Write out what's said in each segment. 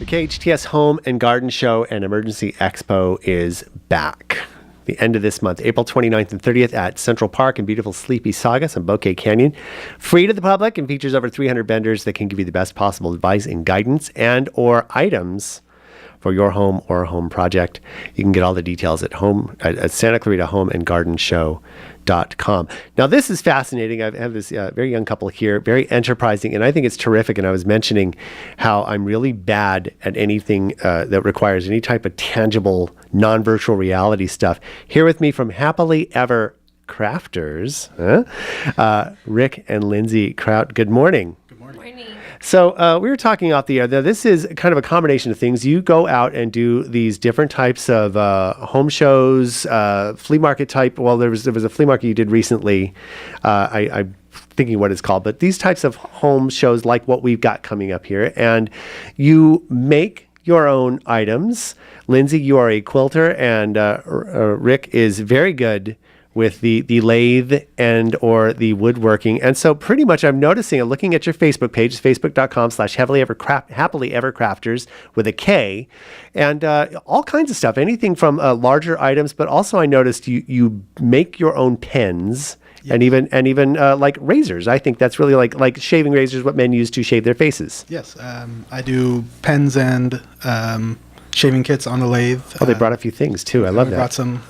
The KHTS Home and Garden Show and Emergency Expo is back. The end of this month, April 29th and 30th at Central Park in beautiful Sleepy Saugus and Bouquet Canyon. Free to the public and features over 300 vendors that can give you the best possible advice and guidance and or items for your home or home project. You can get all the details at Santa Clarita Home and Garden Show.com. Now, this is fascinating. I have this very young couple here, very enterprising, and I think it's terrific. And I was mentioning how I'm really bad at anything that requires any type of tangible, non-virtual reality stuff. Here with me from Happily Ever Krafters, Rick and Lindsey Kraut. Good morning. Good morning. So we were talking off the air. This is kind of a combination of things. You go out and do these different types of home shows, flea market type. Well, there was a flea market you did recently. I'm thinking what it's called, but these types of home shows like what we've got coming up here. And you make your own items. Lindsey, you are a quilter, and Rick is very good with the lathe and or the woodworking. And so pretty much I'm noticing, looking at your Facebook page, facebook.com/Happily Ever Krafters with a K, and all kinds of stuff, anything from larger items, but also I noticed you make your own pens. Yes. And even like razors. I think that's really like shaving razors, what men use to shave their faces. Yes, I do pens and shaving kits on the lathe. Oh, they brought a few things too. I love that. Brought some.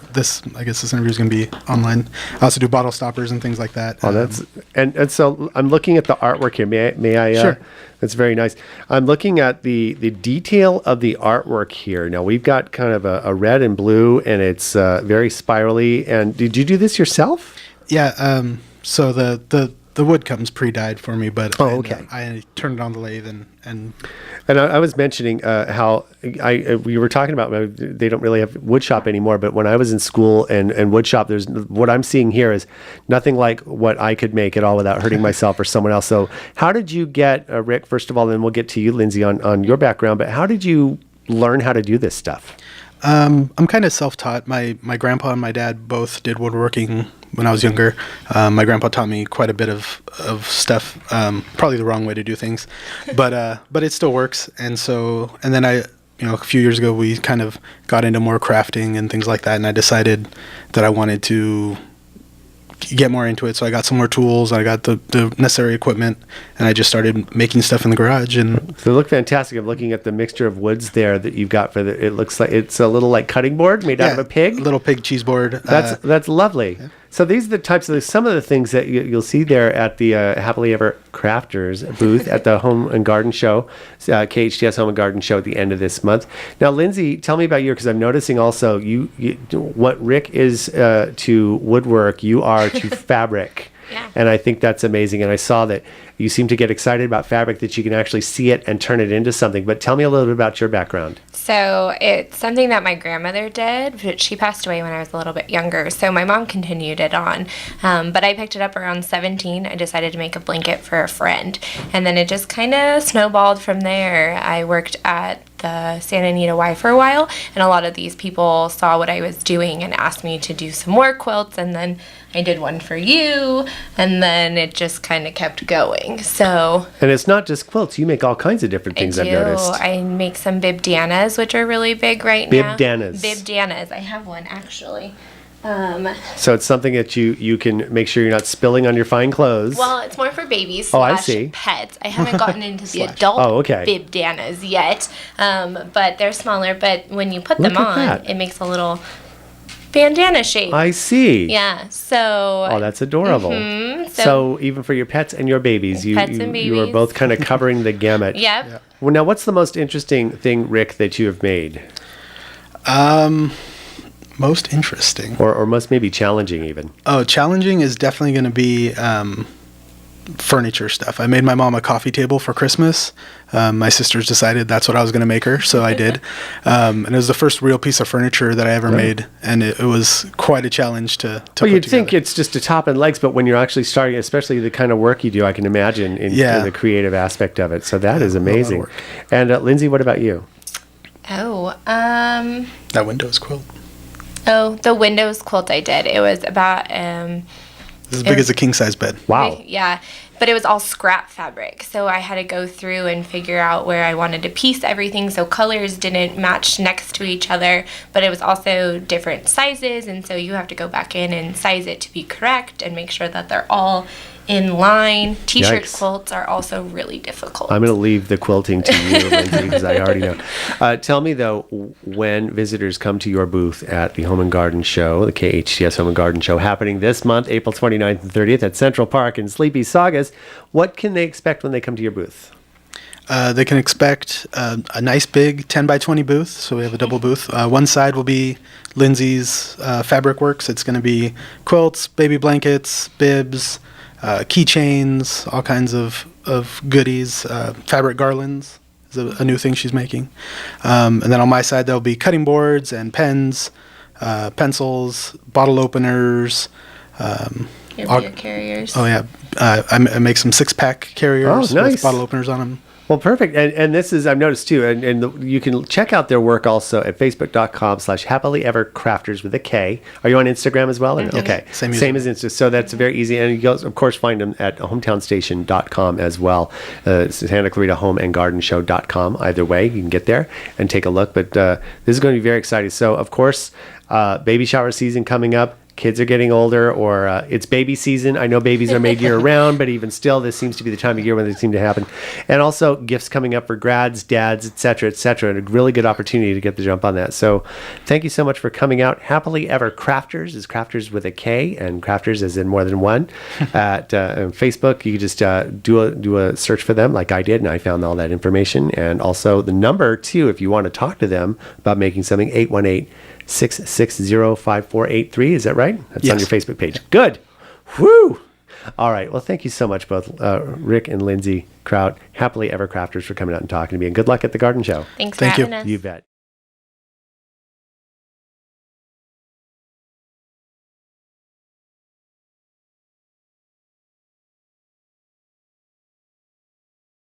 I guess this interview is going to be online. I also do bottle stoppers and things like that. Oh, that's and so I'm looking at the artwork here. May I? Sure. That's very nice. I'm looking at the detail of the artwork here. Now we've got kind of a red and blue, and it's very spirally. And did you do this yourself? Yeah. So the wood comes pre-dyed for me, but okay. I turned it on the lathe and I was mentioning how we were talking about they don't really have wood shop anymore, but when I was in school and wood shop, there's what I'm seeing here is nothing like what I could make at all without hurting myself or someone else. So how did you get, Rick, first of all, then we'll get to you, Lindsey, on your background, but how did you learn how to do this stuff? I'm kind of self-taught. My grandpa and my dad both did woodworking when I was younger. My grandpa taught me quite a bit of stuff, probably the wrong way to do things, but it still works. And then a few years ago, we kind of got into more crafting and things like that. And I decided that I wanted to get more into it. So I got some more tools. I got the necessary equipment, and I just started making stuff in the garage. And they look fantastic. I'm looking at the mixture of woods there that you've got it looks like it's a little like cutting board made out of a pig. A little pig cheese board. That's lovely. Yeah. So these are the types of some of the things that you'll see there at the Happily Ever Krafters booth at the Home and Garden Show, KHTS Home and Garden Show at the end of this month. Now, Lindsey, tell me about you, because I'm noticing also you what Rick is to woodwork, you are to fabric. Yeah. And I think that's amazing. And I saw that you seem to get excited about fabric, that you can actually see it and turn it into something. But tell me a little bit about your background. So it's something that my grandmother did, but she passed away when I was a little bit younger. So my mom continued it on. But I picked it up around 17. I decided to make a blanket for a friend. And then it just kind of snowballed from there. I worked at the Santa Anita Y for a while, and a lot of these people saw what I was doing and asked me to do some more quilts, and then I did one for you, and then it just kind of kept going. So, and it's not just quilts, you make all kinds of different things. I've noticed. I make some bibdanas, which are really big right now. Bibdanas. I have one actually. So it's something that you can make sure you're not spilling on your fine clothes. Well, it's more for babies I see. Pets. I haven't gotten into the adult bibdanas yet, but they're smaller. But when you put them on, it makes a little bandana shape. I see. Yeah. So. Oh, that's adorable. Mm-hmm. So even for your pets and your babies, you are both kind of covering the gamut. Yep. Well, now what's the most interesting thing, Rick, that you have made? Most interesting. Or most maybe challenging even. Oh, challenging is definitely going to be furniture stuff. I made my mom a coffee table for Christmas. My sisters decided that's what I was going to make her, so I did. And it was the first real piece of furniture that I ever made, and it was quite a challenge to put you'd together. think it's just a top and legs, but when you're actually starting, especially the kind of work you do, I can imagine in the creative aspect of it. So that is amazing. And Lindsey, what about you? That Windows quilt. Oh, the Windows quilt I did. It was about as big as a king size bed. Wow. Yeah. but it was all scrap fabric. So I had to go through and figure out where I wanted to piece everything so colors didn't match next to each other, but it was also different sizes, and so you have to go back in and size it to be correct and make sure that they're all in line. T-shirt Yikes. quilts are also really difficult. I'm going to leave the quilting to you, Lindsay, because I already know. Tell me, though, when visitors come to your booth at the Home and Garden Show, the KHTS Home and Garden Show, happening this month, April 29th and 30th at Central Park in Sleepy Saugus, what can they expect when they come to your booth? They can expect a nice big 10 by 20 booth. So we have a double booth. One side will be Lindsay's fabric works. It's going to be quilts, baby blankets, bibs, keychains, all kinds of goodies, fabric garlands is a new thing she's making. And then on my side, there'll be cutting boards and pens, pencils, bottle openers. Your beer carriers. Oh, yeah. I make some 6-pack carriers nice. with bottle openers on them. Well, perfect. And this is, I've noticed too, and you can check out their work also at facebook.com/Happily Ever Krafters with a K. Are you on Instagram as well? Mm-hmm. Okay. Same as Insta. So that's very easy. And you can, of course, find them at hometownstation.com as well. It's Santa Clarita homeandgardenshow.com. Either way, you can get there and take a look. But this is going to be very exciting. So, of course, baby shower season coming up. Kids are getting older, or it's baby season. I know babies are made year round, but even still, this seems to be the time of year when they seem to happen. And also gifts coming up for grads, dads, et cetera, and a really good opportunity to get the jump on that. So thank you so much for coming out. Happily Ever Krafters is Krafters with a K, and Krafters is in more than one. At Facebook, you can just do a search for them like I did, and I found all that information. And also the number, too, if you want to talk to them about making something, 818-660-5483. Is that right? That's on your Facebook page. Good. Woo! All right. Well, thank you so much, both Rick and Lindsey Kraut, Happily Ever Krafters, for coming out and talking to me. And good luck at the garden show. Thanks Thank for you. having us. You bet.